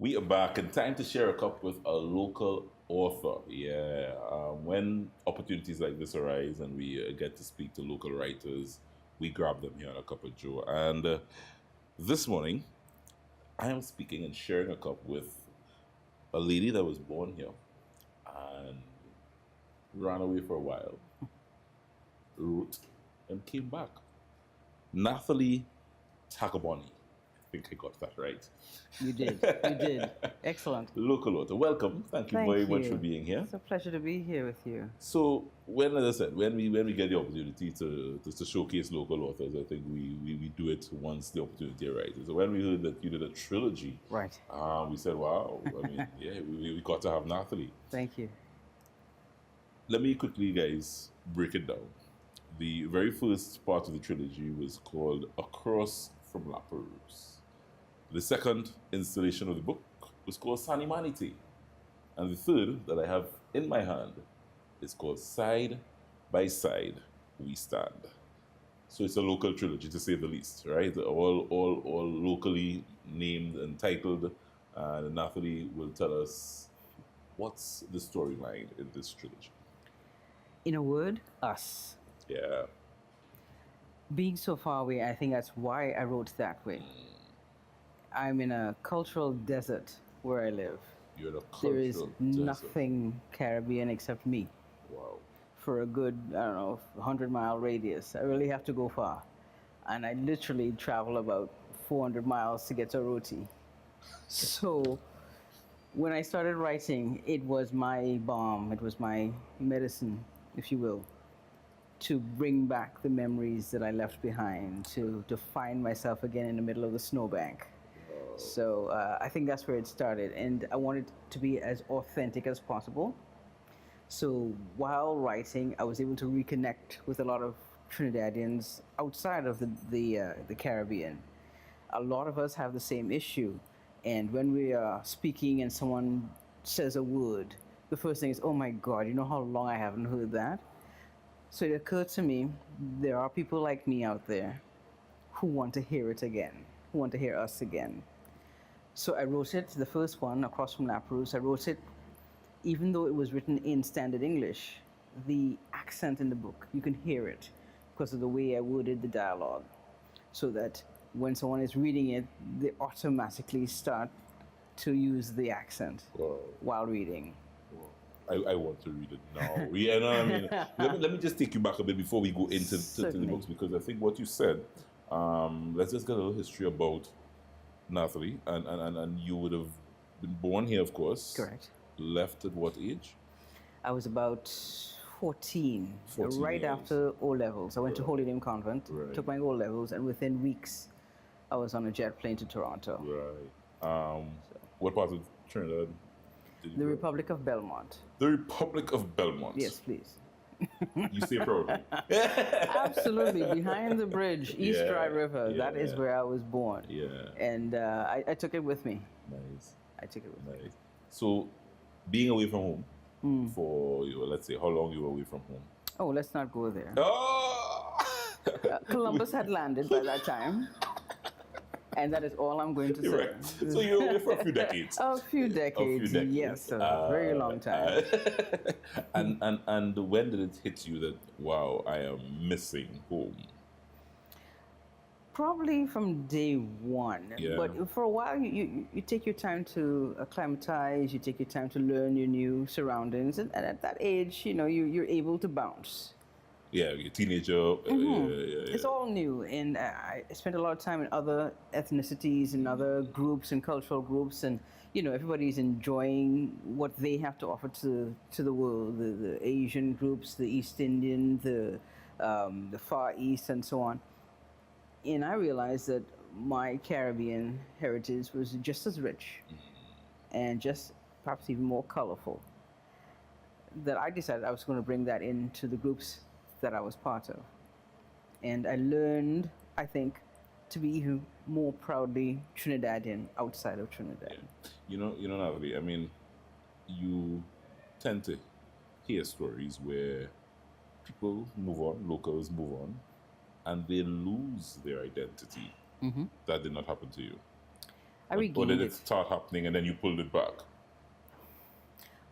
We are back in time to share a cup with a local author. Yeah, when opportunities like this arise and we get to speak to local writers, we grab them here on a cup of Joe. And this morning, I am speaking and sharing a cup with a lady that was born here and ran away for a while, wrote, and came back. Nathalie Taghaboni. I think I got that right. You did. You did. Excellent. Local author. Welcome. Thank you very much for being here. It's a pleasure to be here with you. So, as I said, when we get the opportunity to showcase local authors, I think we do it once the opportunity arises. So when we heard that you did a trilogy, right? We said, wow. I mean, yeah, we got to have Nathalie. Thank you. Let me quickly, guys, break it down. The very first part of the trilogy was called Across from La Perouse. The second installation of the book was called Sanimanity. And the third that I have in my hand is called Side by Side We Stand. So it's a local trilogy, to say the least, right? All locally named and titled. And Nathalie will tell us what's the storyline in this trilogy. In a word, us. Yeah. Being so far away, I think that's why I wrote that way. I'm in a cultural desert where I live. You're in a cultural There is desert. nothing Caribbean except me. Wow. For a good, 100-mile radius. I really have to go far. And I literally travel about 400 miles to get to Roti. So when I started writing, it was my balm, it was my medicine, if you will, to bring back the memories that I left behind, to find myself again in the middle of the snowbank. So I think that's where it started, and I wanted to be as authentic as possible. So while writing, I was able to reconnect with a lot of Trinidadians outside of the Caribbean. A lot of us have the same issue, and when we are speaking and someone says a word, the first thing is, oh my God, you know how long I haven't heard that? So it occurred to me, there are people like me out there who want to hear it again, who want to hear us again. So I wrote it, the first one, Across from La Perouse, I wrote it, even though it was written in standard English, the accent in the book, you can hear it because of the way I worded the dialogue. So that when someone is reading it, they automatically start to use the accent while reading. I want to read it now. Yeah, no, I mean, let me just take you back a bit before we go into the books, because I think what you said, let's just get a little history about Nathalie, and you would have been born here, of course. Correct. Left at what age? I was about 14 right years. After O-levels. I went to Holy Name Convent, took my O-levels, and within weeks, I was on a jet plane to Toronto. Right. What part of Trinidad? The Republic of Belmont. The Republic of Belmont. Yes, please. You say proudly. Absolutely. Behind the bridge, East Dry River. That is where I was born. Yeah. And I took it with me. Nice. I took it with me. So, being away from home for, let's say, how long you were away from home? Oh, let's not go there. Oh! Columbus had landed by that time. And that is all I'm going to say. Right. So you were away for a few decades. A few decades. Yes, a very long time. And when did it hit you that, wow, I am missing home? Probably from day one. Yeah. But for a while, you take your time to acclimatize, you take your time to learn your new surroundings. And at that age, you're able to bounce. Yeah, you're a teenager. It's all new, and I spent a lot of time in other ethnicities and other groups and cultural groups, and everybody's enjoying what they have to offer to the world. The Asian groups, the East Indian, the Far East, and so on. And I realized that my Caribbean heritage was just as rich, and just perhaps even more colorful. That I decided I was going to bring that into the groups that I was part of. And I learned, I think, to be even more proudly Trinidadian outside of Trinidad. Yeah. Nathalie, I mean, you tend to hear stories where people move on, locals move on, and they lose their identity. That did not happen to you. I Or did regained it it. start happening and then you pulled it back?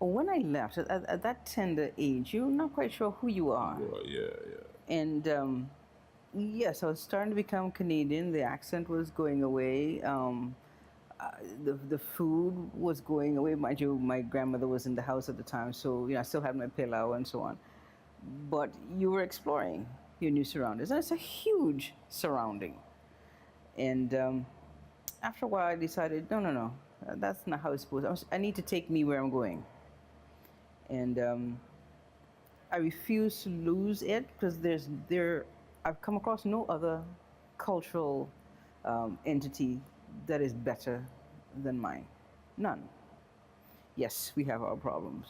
When I left at that tender age, you're not quite sure who you are. Yeah, And yes, I was starting to become Canadian. The accent was going away. The food was going away. Mind you, my grandmother was in the house at the time, so I still had my pillow and so on. But you were exploring your new surroundings, and it's a huge surrounding. And after a while, I decided, no, no, no, that's not how it's supposed. I need to take me where I'm going, and I refuse to lose it because I've come across no other cultural entity that is better than mine. None. Yes, we have our problems,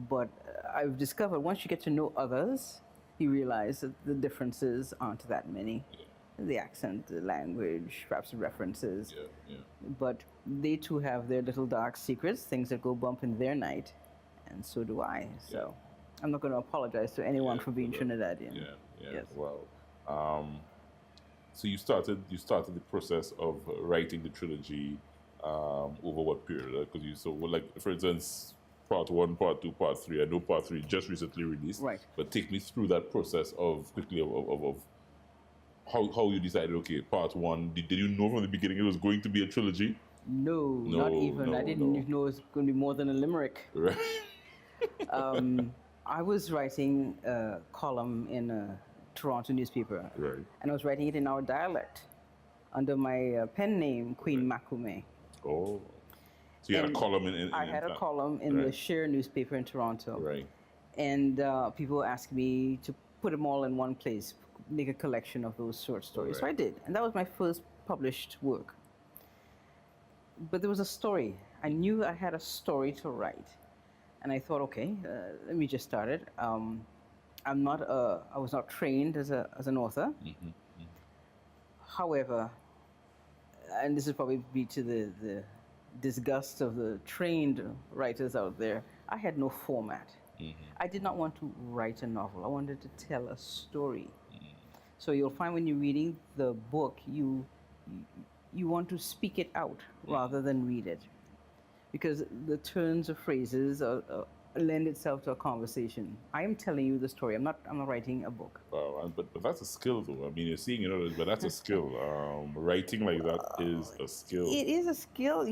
but I've discovered once you get to know others, you realize that the differences aren't that many. The accent, the language, perhaps the references. yeah. But they too have their little dark secrets, things that go bump in their night, and so do I. So I'm not going to apologize to anyone for being Trinidadian. Yeah. Yes. Wow. So you started the process of writing the trilogy over what period? Because like for instance, part 1, part 2, part 3. I know part 3 just recently released. Right. But take me through that process of how you decided. Okay, part 1. Did you know from the beginning it was going to be a trilogy? No, not even. I didn't even know it was going to be more than a limerick. Right. I was writing a column in a Toronto newspaper, Right. and I was writing it in our dialect under my pen name, Queen Makume. Oh. So you had a column in I had a column in the Share newspaper in Toronto. Right. And people asked me to put them all in one place, make a collection of those short stories. So I did, and that was my first published work. But there was a story. I knew I had a story to write, and I thought, okay, let me just start it. I was not trained as an author. However, and this is probably be to the disgust of the trained writers out there, I had no format. I did not want to write a novel. I wanted to tell a story. So you'll find when you're reading the book, you want to speak it out rather than read it, because the turns of phrases lend itself to a conversation. I am telling you the story. I'm not writing a book. Wow, but that's a skill, though. I mean, you're seeing it, but that's a skill. Writing like that is a skill. It is a skill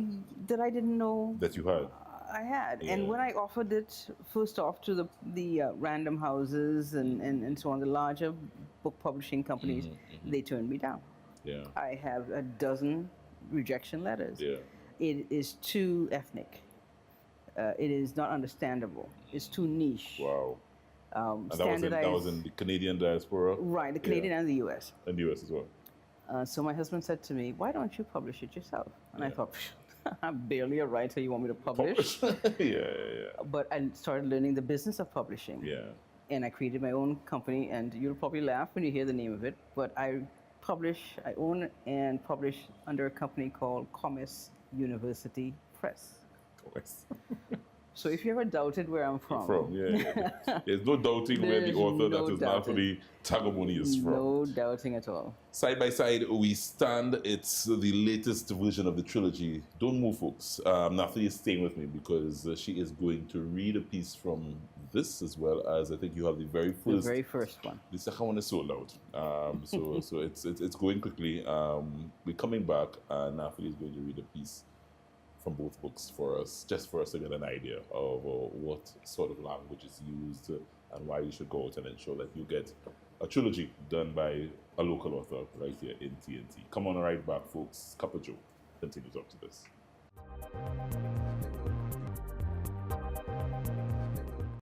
that I didn't know that you had. I had. And when I offered it first off to the Random Houses and so on, the larger book publishing companies, they turned me down. Yeah. I have a dozen rejection letters. Yeah. It is too ethnic. It is not understandable. It's too niche. Wow. And that was in the Canadian diaspora? Right, the Canadian and the U.S. And the U.S. as well. So my husband said to me, why don't you publish it yourself? And I thought, I'm barely a writer you want me to publish. Yeah. But I started learning the business of publishing. Yeah. And I created my own company, and you'll probably laugh when you hear the name of it, but I own and publish under a company called Commerce University Press. So if you ever doubted where I'm from, yeah. There's no doubting where the author that is Nathalie Taghaboni is from. No doubting at all. Side by side, we stand. It's the latest version of the trilogy. Don't move, folks. Nathalie is staying with me because she is going to read a piece from this, as well as I think you have the very first one. The second one is sold out. So it's going quickly. We're coming back, and Nathalie is going to read a piece from both books for us, just for us to get an idea of what sort of language is used and why you should go out and ensure that you get a trilogy done by a local author right here in TNT. Come on right back, folks. Cup of Joe continues up to this.